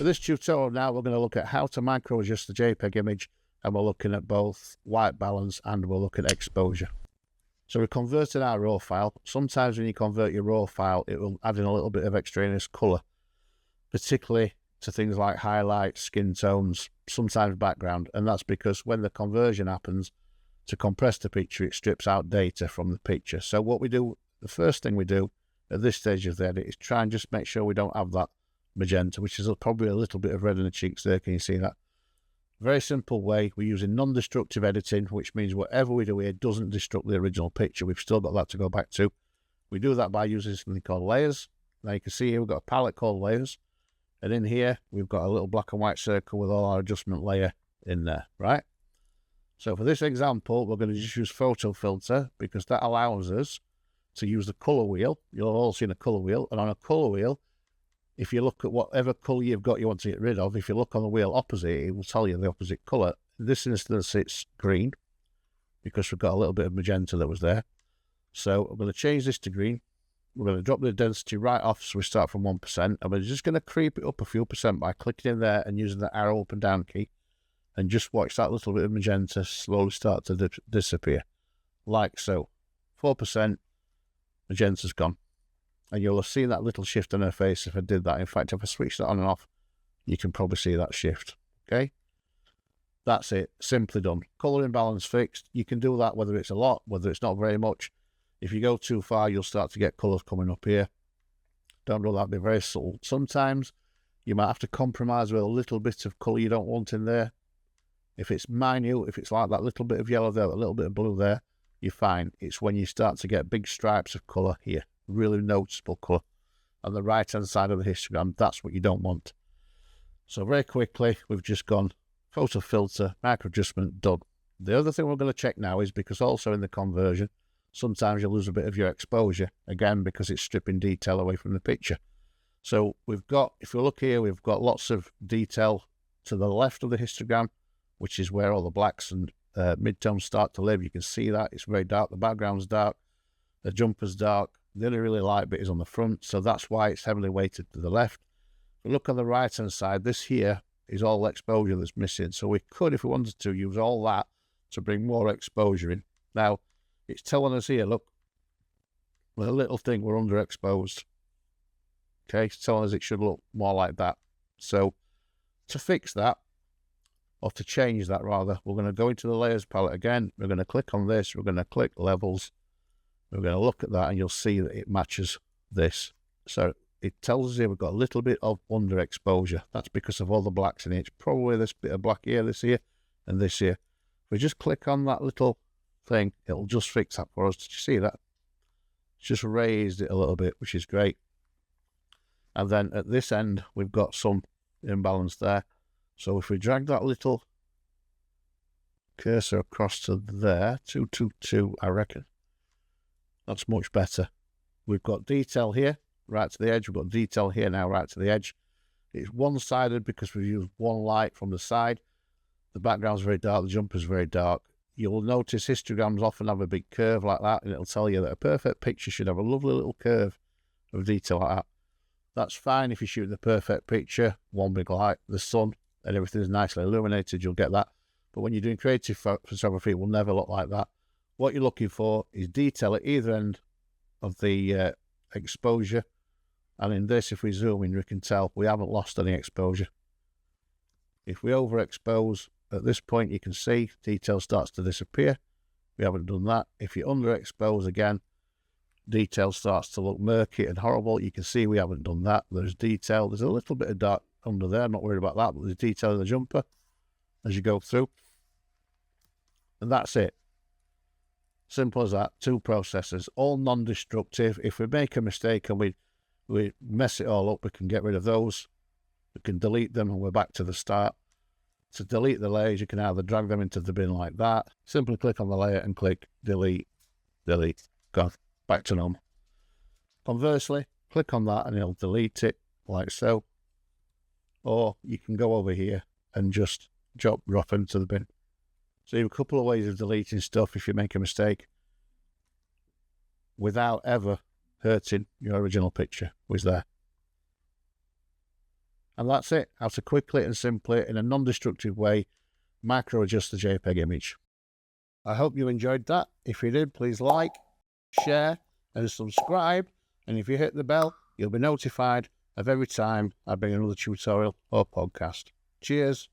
this tutorial now, we're going to look at how to micro adjust the JPEG image, and we're looking at both white balance and we're looking at exposure. So we converted our raw file. Sometimes when you convert your raw file, it will add in a little bit of extraneous colour, particularly to things like highlights, skin tones, sometimes background, and that's because when the conversion happens to compress the picture, it strips out data from the picture. So what we do, the first thing we do at this stage of the edit is try and just make sure we don't have that magenta, which is probably a little bit of red in the cheeks there. Can you see that? Very simple way. We're using non-destructive editing, which means whatever we do here doesn't destruct the original picture. We've still got that to go back to. We do that by using something called layers. Now you can see here we've got a palette called layers, and in here we've got a little black and white circle with all our adjustment layer in there, right? So for this example, we're going to just use photo filter because that allows us to use the color wheel. You'll have all seen a color wheel, and on a color wheel, if you look at whatever colour you've got you want to get rid of, if you look on the wheel opposite, it will tell you the opposite colour. In this instance, it's green, because we've got a little bit of magenta that was there. So I'm going to change this to green. We're going to drop the density right off, so we start from 1%. And we're just going to creep it up a few percent by clicking in there and using the arrow up and down key. And just watch that little bit of magenta slowly start to disappear. Like so. 4%, magenta's gone. And you'll have seen that little shift on her face if I did that. In fact, if I switch that on and off, you can probably see that shift. Okay? That's it. Simply done. Colour imbalance fixed. You can do that whether it's a lot, whether it's not very much. If you go too far, you'll start to get colours coming up here. Don't do that. Be very subtle. Sometimes you might have to compromise with a little bit of colour you don't want in there. If it's minute, if it's like that little bit of yellow there, a little bit of blue there, you're fine. It's when you start to get big stripes of colour here. Really noticeable colour on the right hand side of the histogram. That's what you don't want. So very quickly we've just gone photo filter, micro adjustment, done. The other thing we're going to check now is because also in the conversion sometimes you lose a bit of your exposure, again because it's stripping detail away from the picture. So we've got, if you look here, we've got lots of detail to the left of the histogram, which is where all the blacks and midtones start to live. You can see that it's very dark. The background's dark, the jumper's dark. The only really light bit is on the front, so that's why it's heavily weighted to the left. If we look on the right hand side, this here is all exposure that's missing. So we could, if we wanted to, use all that to bring more exposure in. Now, it's telling us here, look, with a little thing, we're underexposed. Okay, it's telling us it should look more like that. So to fix that, or to change that rather, we're going to go into the layers palette again. We're going to click on this. We're going to click levels. We're going to look at that and you'll see that it matches this. So it tells us here we've got a little bit of underexposure. That's because of all the blacks in it. It's probably this bit of black here, this here, and this here. If we just click on that little thing, it'll just fix that for us. Did you see that? It's just raised it a little bit, which is great. And then at this end, we've got some imbalance there. So if we drag that little cursor across to there, 222, I reckon. That's much better. We've got detail here, right to the edge. We've got detail here now, right to the edge. It's one-sided because we've used one light from the side. The background's very dark, the jumper's very dark. You'll notice histograms often have a big curve like that, and it'll tell you that a perfect picture should have a lovely little curve of detail like that. That's fine if you shoot the perfect picture, one big light, the sun, and everything's nicely illuminated, you'll get that. But when you're doing creative photography, it will never look like that. What you're looking for is detail at either end of the exposure. And in this, if we zoom in, we can tell we haven't lost any exposure. If we overexpose, at this point, you can see detail starts to disappear. We haven't done that. If you underexpose again, detail starts to look murky and horrible. You can see we haven't done that. There's detail. There's a little bit of dark under there. I'm not worried about that, but there's detail in the jumper as you go through. And that's it. Simple as that. Two processes, all non-destructive. If we make a mistake and we mess it all up, we can get rid of those. We can delete them and we're back to the start. To delete the layers, you can either drag them into the bin like that. Simply click on the layer and click delete, delete. Go back to normal. Conversely, click on that and it'll delete it like so. Or you can go over here and just drop into the bin. So you have a couple of ways of deleting stuff if you make a mistake without ever hurting your original picture was there. And that's it, how to quickly and simply, in a non-destructive way, micro adjust the JPEG image. I hope you enjoyed that. If you did, please like, share and subscribe. And if you hit the bell, you'll be notified of every time I bring another tutorial or podcast. Cheers.